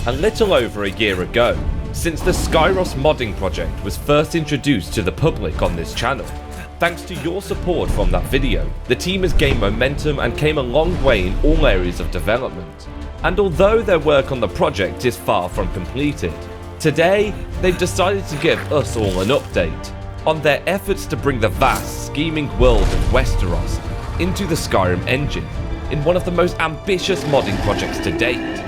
a little over a year ago, since the Skyros modding project was first introduced to the public on this channel. Thanks to your support from that video, the team has gained momentum and came a long way in all areas of development. And although their work on the project is far from completed, today they've decided to give us all an update on their efforts to bring the vast, scheming world of Westeros into the Skyrim engine in one of the most ambitious modding projects to date.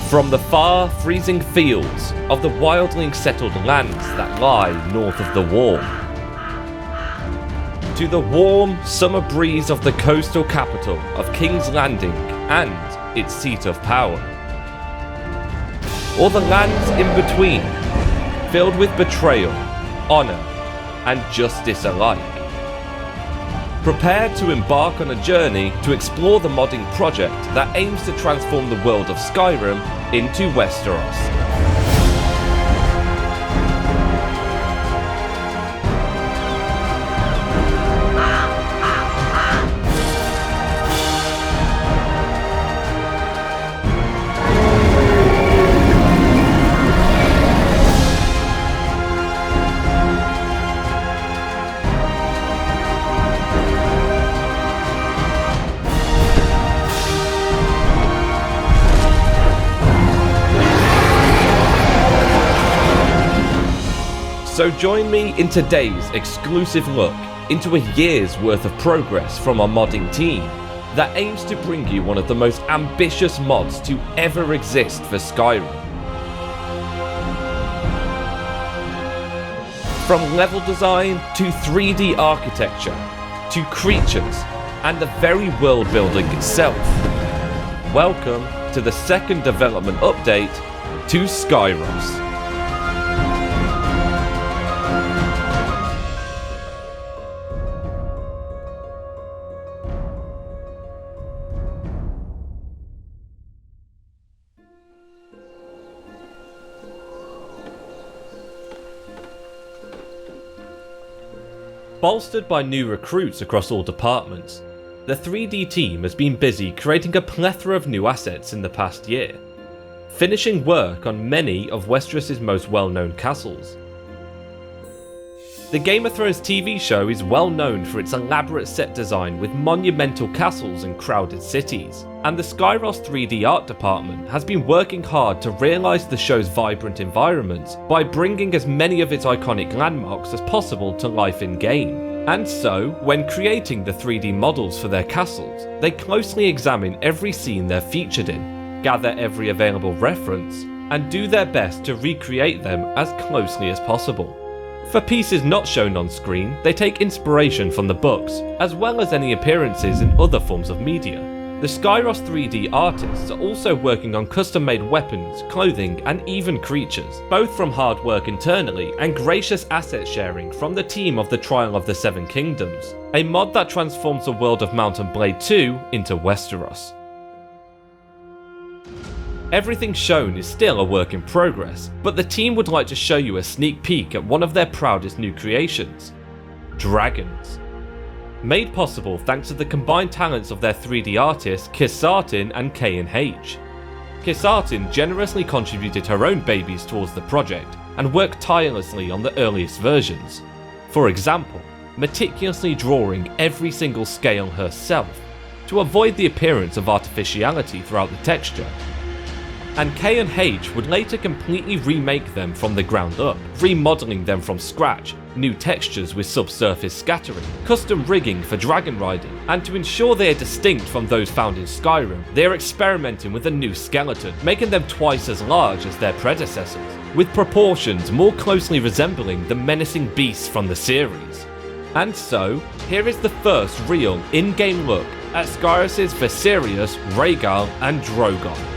From the far, freezing fields of the wildling settled lands that lie north of the Wall, to the warm summer breeze of the coastal capital of King's Landing and its seat of power, or the lands in between, filled with betrayal, honour and justice alike. Prepare to embark on a journey to explore the modding project that aims to transform the world of Skyrim into Westeros. So join me in today's exclusive look into a year's worth of progress from our modding team that aims to bring you one of the most ambitious mods to ever exist for Skyrim. From level design to 3D architecture to creatures and the very world building itself. Welcome to the second development update to Skyros. Bolstered by new recruits across all departments, the 3D team has been busy creating a plethora of new assets in the past year, finishing work on many of Westeros' most well-known castles. The Game of Thrones TV show is well known for its elaborate set design with monumental castles and crowded cities, and the Skyros 3D art department has been working hard to realise the show's vibrant environments by bringing as many of its iconic landmarks as possible to life in-game. And so, when creating the 3D models for their castles, they closely examine every scene they're featured in, gather every available reference, and do their best to recreate them as closely as possible. For pieces not shown on screen, they take inspiration from the books, as well as any appearances in other forms of media. The Skyros 3D artists are also working on custom-made weapons, clothing, and even creatures, both from hard work internally and gracious asset sharing from the team of the Trial of the Seven Kingdoms, a mod that transforms the world of Mount and Blade 2 into Westeros. Everything shown is still a work in progress, but the team would like to show you a sneak peek at one of their proudest new creations: dragons. Made possible thanks to the combined talents of their 3D artists Kisartin and K&H. Kisartin generously contributed her own babies towards the project and worked tirelessly on the earliest versions. For example, meticulously drawing every single scale herself to avoid the appearance of artificiality throughout the texture. And K&H would later completely remake them from the ground up, remodeling them from scratch, new textures with subsurface scattering, custom rigging for dragon riding, and to ensure they are distinct from those found in Skyrim, they are experimenting with a new skeleton, making them twice as large as their predecessors, with proportions more closely resembling the menacing beasts from the series. And so, here is the first real in-game look at Skyros' Viserys, Rhaegal and Drogon.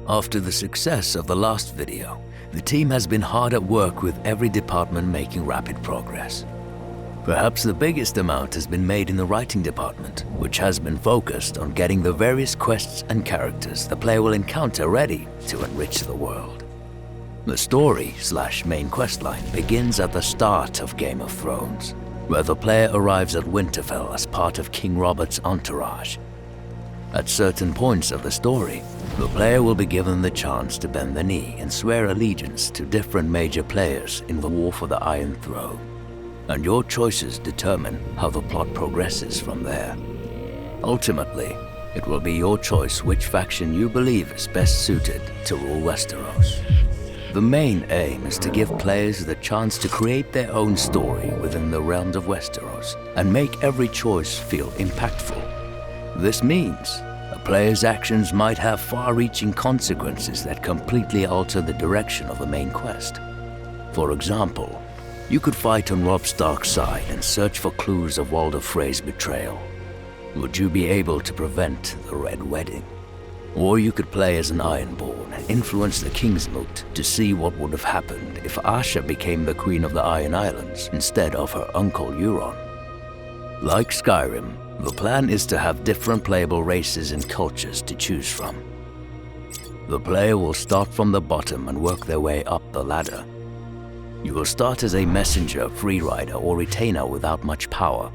After the success of the last video, the team has been hard at work with every department making rapid progress. Perhaps the biggest amount has been made in the writing department, which has been focused on getting the various quests and characters the player will encounter ready to enrich the world. The story/main questline begins at the start of Game of Thrones, where the player arrives at Winterfell as part of King Robert's entourage. At certain points of the story, the player will be given the chance to bend the knee and swear allegiance to different major players in the War for the Iron Throne, and your choices determine how the plot progresses from there. Ultimately, it will be your choice which faction you believe is best suited to rule Westeros. The main aim is to give players the chance to create their own story within the realms of Westeros and make every choice feel impactful. This means a player's actions might have far-reaching consequences that completely alter the direction of the main quest. For example, you could fight on Robb Stark's side and search for clues of Walder Frey's betrayal. Would you be able to prevent the Red Wedding? Or you could play as an Ironborn and influence the King's Moot to see what would have happened if Asha became the Queen of the Iron Islands instead of her uncle Euron. Like Skyrim, the plan is to have different playable races and cultures to choose from. The player will start from the bottom and work their way up the ladder. You will start as a messenger, freerider, or retainer without much power,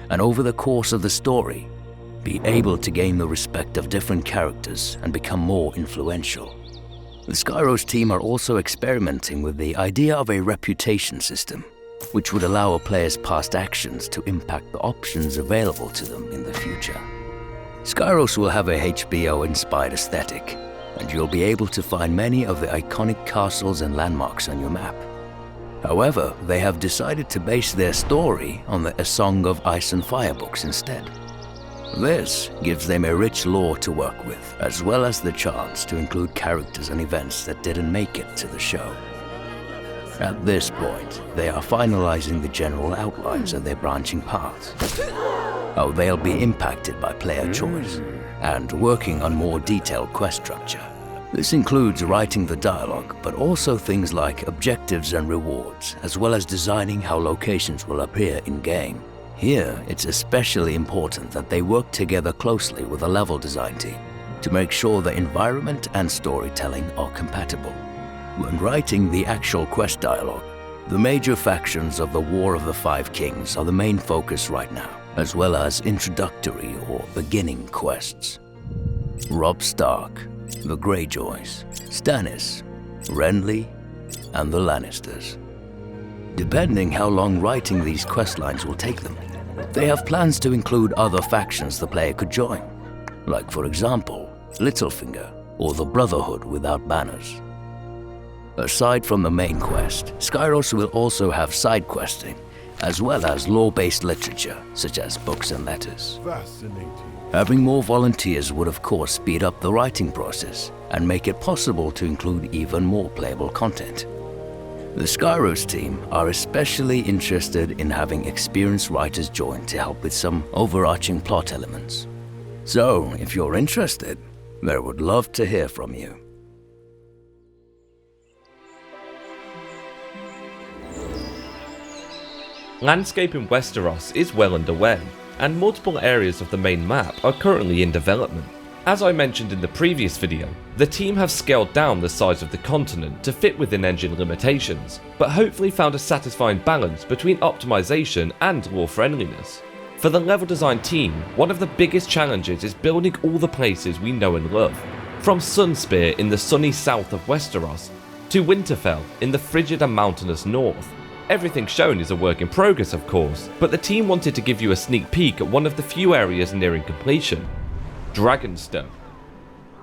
and over the course of the story, be able to gain the respect of different characters and become more influential. The Skyros team are also experimenting with the idea of a reputation system, which would allow a player's past actions to impact the options available to them in the future. Skyros will have a HBO-inspired aesthetic, and you'll be able to find many of the iconic castles and landmarks on your map. However, they have decided to base their story on the A Song of Ice and Fire books instead. This gives them a rich lore to work with, as well as the chance to include characters and events that didn't make it to the show. At this point, they are finalizing the general outlines of their branching paths, how they'll be impacted by player choice, and working on more detailed quest structure. This includes writing the dialogue, but also things like objectives and rewards, as well as designing how locations will appear in-game. Here, it's especially important that they work together closely with the level design team to make sure the environment and storytelling are compatible. When writing the actual quest dialogue, the major factions of the War of the Five Kings are the main focus right now, as well as introductory or beginning quests. Robb Stark, the Greyjoys, Stannis, Renly, and the Lannisters. Depending how long writing these questlines will take them, they have plans to include other factions the player could join, like for example, Littlefinger or the Brotherhood without banners. Aside from the main quest, Skyros will also have side questing, as well as lore-based literature, such as books and letters. Fascinating. Having more volunteers would of course speed up the writing process and make it possible to include even more playable content. The Skyros team are especially interested in having experienced writers join to help with some overarching plot elements. So, if you're interested, they would love to hear from you. Landscape in Westeros is well underway, and multiple areas of the main map are currently in development. As I mentioned in the previous video, the team have scaled down the size of the continent to fit within engine limitations, but hopefully found a satisfying balance between optimization and lore friendliness. For the level design team, one of the biggest challenges is building all the places we know and love, from Sunspear in the sunny south of Westeros, to Winterfell in the frigid and mountainous north. Everything shown is a work in progress of course, but the team wanted to give you a sneak peek at one of the few areas nearing completion: Dragonstone.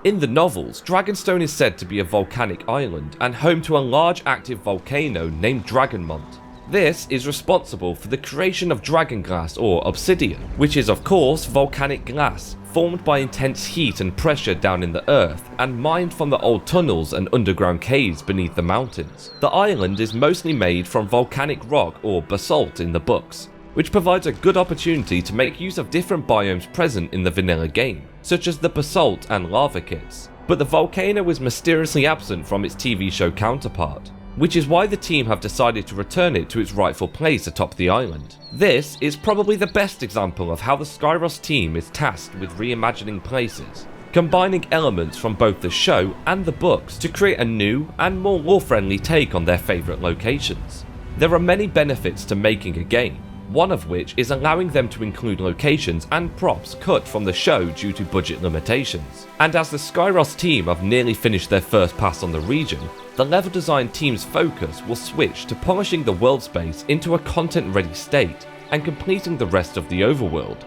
In the novels, Dragonstone is said to be a volcanic island and home to a large active volcano named Dragonmont. This is responsible for the creation of dragonglass or obsidian, which is of course volcanic glass formed by intense heat and pressure down in the earth and mined from the old tunnels and underground caves beneath the mountains. The island is mostly made from volcanic rock or basalt in the books, which provides a good opportunity to make use of different biomes present in the vanilla game, such as the basalt and lava kits. but the volcano was mysteriously absent from its TV show counterpart, which is why the team have decided to return it to its rightful place atop the island. This is probably the best example of how the Skyros team is tasked with reimagining places, combining elements from both the show and the books to create a new and more lore-friendly take on their favourite locations. There are many benefits to making a game, one of which is allowing them to include locations and props cut from the show due to budget limitations. And as the Skyros team have nearly finished their first pass on the region, the level design team's focus will switch to polishing the world space into a content-ready state and completing the rest of the overworld.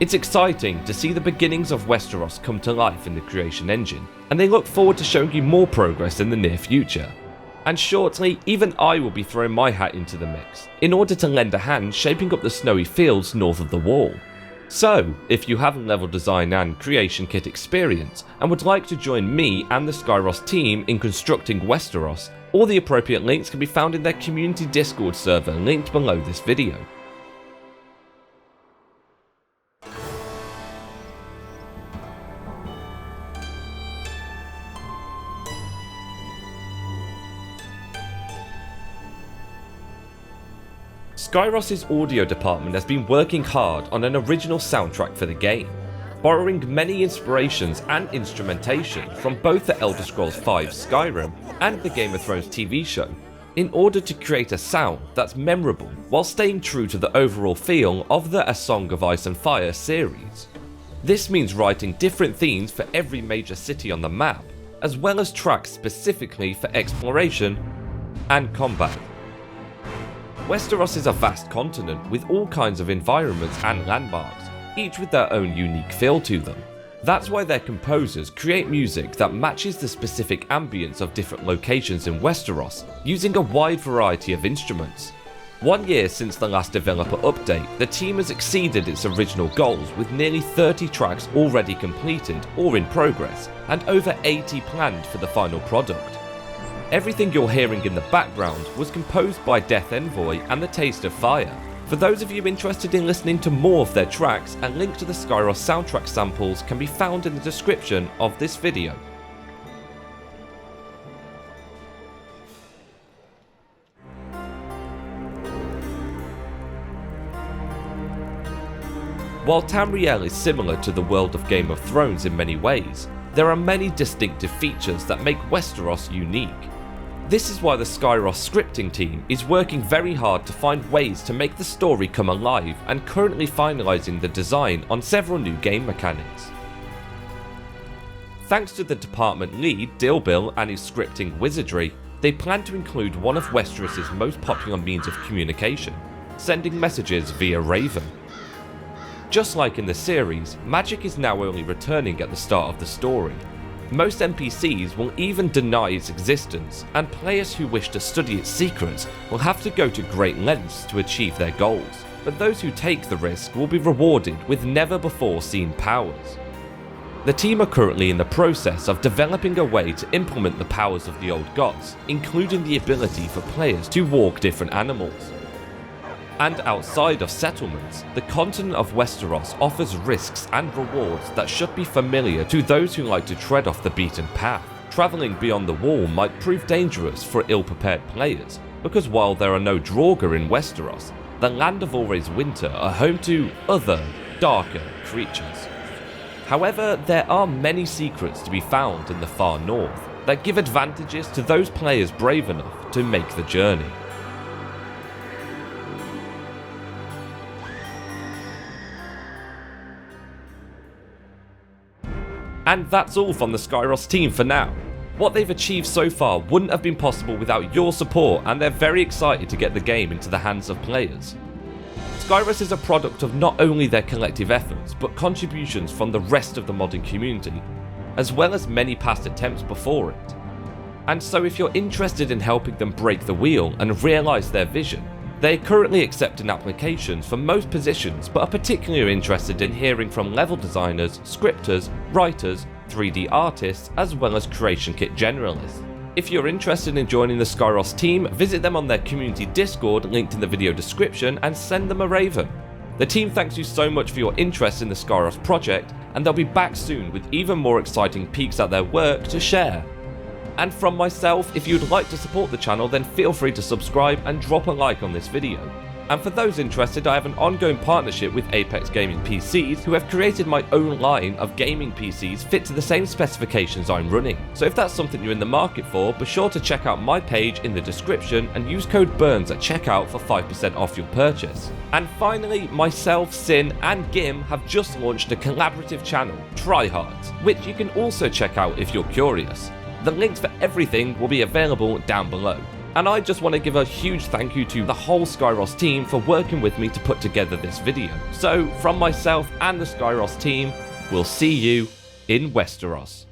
It's exciting to see the beginnings of Westeros come to life in the creation engine, and they look forward to showing you more progress in the near future. And shortly, even I will be throwing my hat into the mix, in order to lend a hand shaping up the snowy fields north of the wall. So, if you have level design and creation kit experience, and would like to join me and the Skyros team in constructing Westeros, all the appropriate links can be found in their community Discord server linked below this video. Skyros' audio department has been working hard on an original soundtrack for the game, borrowing many inspirations and instrumentation from both the Elder Scrolls V Skyrim and the Game of Thrones TV show, in order to create a sound that's memorable while staying true to the overall feel of the A Song of Ice and Fire series. This means writing different themes for every major city on the map, as well as tracks specifically for exploration and combat. Westeros is a vast continent with all kinds of environments and landmarks, each with their own unique feel to them. That's why their composers create music that matches the specific ambience of different locations in Westeros, using a wide variety of instruments. 1 year since the last developer update, the team has exceeded its original goals with nearly 30 tracks already completed or in progress, and over 80 planned for the final product. Everything you're hearing in the background was composed by Death Envoy and The Taste of Fire. For those of you interested in listening to more of their tracks, a link to the Skyros soundtrack samples can be found in the description of this video. While Tamriel is similar to the world of Game of Thrones in many ways, there are many distinctive features that make Westeros unique. This is why the Skyros scripting team is working very hard to find ways to make the story come alive and currently finalising the design on several new game mechanics. Thanks to the department lead Dilbil and his scripting wizardry, they plan to include one of Westeros' most popular means of communication, sending messages via Raven. Just like in the series, magic is now only returning at the start of the story. Most NPCs will even deny its existence, and players who wish to study its secrets will have to go to great lengths to achieve their goals, but those who take the risk will be rewarded with never before seen powers. The team are currently in the process of developing a way to implement the powers of the old gods, including the ability for players to walk different animals. And outside of settlements, the continent of Westeros offers risks and rewards that should be familiar to those who like to tread off the beaten path. Travelling beyond the wall might prove dangerous for ill-prepared players, because while there are no Draugr in Westeros, the Land of Always Winter are home to other, darker creatures. However, there are many secrets to be found in the far north that give advantages to those players brave enough to make the journey. And that's all from the Skyros team for now. What they've achieved so far wouldn't have been possible without your support, and they're very excited to get the game into the hands of players. Skyros is a product of not only their collective efforts, but contributions from the rest of the modding community, as well as many past attempts before it. And so if you're interested in helping them break the wheel and realise their vision, they are currently accepting applications for most positions, but are particularly interested in hearing from level designers, scripters, writers, 3D artists, as well as creation kit generalists. If you're interested in joining the Skyros team, visit them on their community Discord linked in the video description and send them a raven. The team thanks you so much for your interest in the Skyros project, and they'll be back soon with even more exciting peeks at their work to share. And from myself, if you'd like to support the channel, then feel free to subscribe and drop a like on this video. And for those interested, I have an ongoing partnership with Apex Gaming PCs, who have created my own line of gaming PCs fit to the same specifications I'm running. So if that's something you're in the market for, be sure to check out my page in the description and use code BURNS at checkout for 5% off your purchase. And finally, myself, Sin and Gim have just launched a collaborative channel, Tryhards, which you can also check out if you're curious. The links for everything will be available down below. And I just want to give a huge thank you to the whole Skyros team for working with me to put together this video. So from myself and the Skyros team, we'll see you in Westeros.